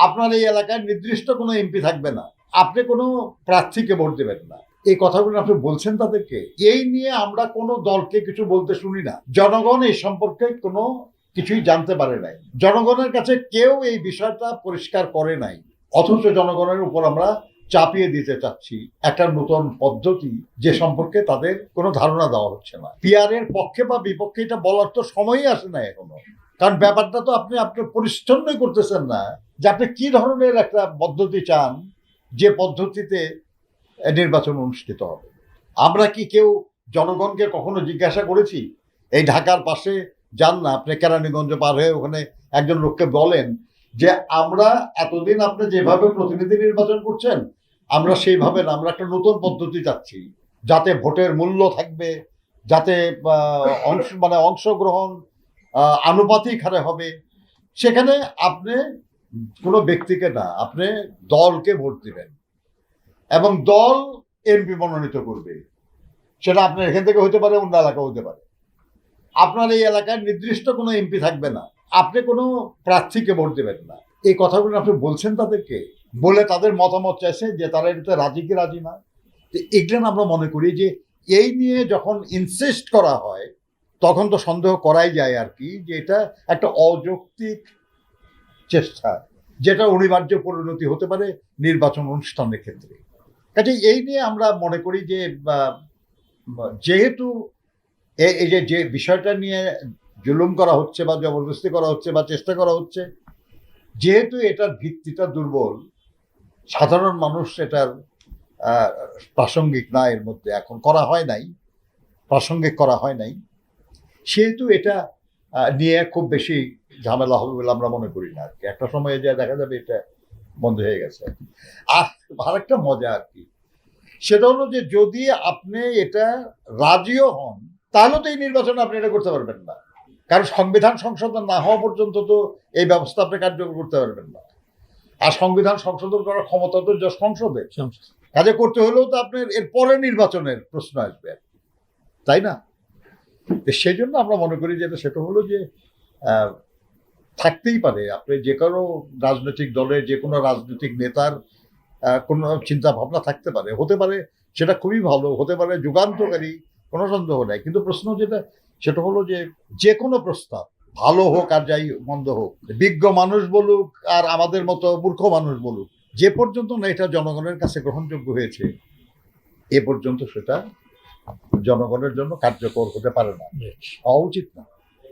আপনার এই এলাকায় নির্দিষ্ট কোনো এমপি থাকবে না, আপনি কোনো প্রার্থীকে ভোট দেবেন না, এই কথাগুলো আপনি বলছেন তাদেরকে। এই নিয়ে আমরা কোনো দলকে কিছু বলতে শুনি না। জনগণ এই সম্পর্কে কোনো কিছুই জানতে পারে নাই, জনগণের কাছে কেউ এই বিষয়টা পরিষ্কার করে নাই, অথচ জনগণের উপর আমরা চাপিয়ে দিতে চাচ্ছি একটা নতুন পদ্ধতি যে সম্পর্কে তাদের কোনো ধারণা দেওয়া হচ্ছে না। পিআর এর পক্ষে বা বিপক্ষে এটা বলার তো সময়ই আসে না এখনো, কারণ ব্যাপারটা তো আপনি আপনার পরিচ্ছন্নই করতেছেন না যে আপনি কি ধরনের একটা পদ্ধতি চান যে পদ্ধতিতে নির্বাচন অনুষ্ঠিত হবে। আমরা কি কেউ জনগণকে কখনো জিজ্ঞাসা করেছি? এই ঢাকার পাশে যান না আপনি, কেরানীগঞ্জ পার হয়ে ওখানে একজন লোককে বলেন যে আমরা এতদিন আপনি যেভাবে প্রতিনিধি নির্বাচন করছেন আমরা সেইভাবে না, আমরা একটা নতুন পদ্ধতি চাচ্ছি যাতে ভোটের মূল্য থাকবে, যাতে অংশগ্রহণ আনুপাতিক হারে হবে। সেখানে আপনি কোনো ব্যক্তিকে না, আপনি দলকে ভোট দিবেন এবং দল এমপি মনোনীত করবে। সেটা আপনার এখান থেকে হতে পারে, অন্য এলাকা হতে পারে। আপনার এই এলাকায় নির্দিষ্ট কোনো এমপি থাকবে না, আপনি কোনো প্রার্থীকে ভোট দেবেন না, এই কথাগুলো আপনি বলছেন তাদেরকে, বলে তাদের মতামত চাইছে যে তারা এটাতে রাজি কি রাজি না। তো এগুলো আমরা মনে করি যে এই নিয়ে যখন ইনসিস্ট করা হয় তখন তো সন্দেহ করাই যায় আর কি, যে এটা একটা অযৌক্তিক চেষ্টা, যেটা অনিবার্য পরিণতি হতে পারে নির্বাচন অনুষ্ঠানের ক্ষেত্রে। কাজে এই নিয়ে আমরা মনে করি যে যেহেতু এই যে বিষয়টা নিয়ে জুলুম করা হচ্ছে বা জবরদস্তি করা হচ্ছে বা চেষ্টা করা হচ্ছে, যেহেতু এটার ভিত্তিটা দুর্বল, সাধারণ মানুষ এটার প্রাসঙ্গিক না, এর মধ্যে এখন করা হয় নাই, প্রাসঙ্গিক করা হয় নাই, সেহেতু এটা নিয়ে খুব বেশি ঝামেলা হবে বলে আমরা মনে করি না আর কি। একটা সময়ে যা দেখা যাবে এটা বন্ধ হয়ে গেছে। আর আরেকটা মজা আর কি, সেটা হলো যে যদি আপনি এটা রাজিও হন তাহলে তো এই নির্বাচন আপনি এটা করতে পারবেন না, কারণ সংবিধান সংশোধন না হওয়া পর্যন্ত তো এই ব্যবস্থা আপনি কার্যকর করতে পারবেন না। আর সংবিধান সংশোধন করার ক্ষমতা তো সংসদের, কাজে করতে হলেও তো আপনার এর পরে নির্বাচনের প্রশ্ন আসবে, তাই না? সেই জন্য আমরা মনে করি যে সেটা হলো যে থাকতেই পারে, আপনি যে কোনো রাজনৈতিক দলের যে কোনো রাজনৈতিক নেতার কোনো চিন্তা ভাবনা থাকতে পারে, হতে পারে সেটা খুবই ভালো, হতে পারে যুগান্তকারী, কোনো সন্দেহ নাই। কিন্তু প্রশ্ন সেটা হলো যে কোনো প্রস্তাব ভালো হোক আর যাই মন্দ হোক, বিজ্ঞ মানুষ বলুক আর আমাদের মতো মূর্খ মানুষ বলুক, যে পর্যন্ত না এটা জনগণের কাছে গ্রহণযোগ্য হয়েছে এ পর্যন্ত সেটা জনগণের জন্য কার্যকর হতে পারে না, হওয়া উচিত না।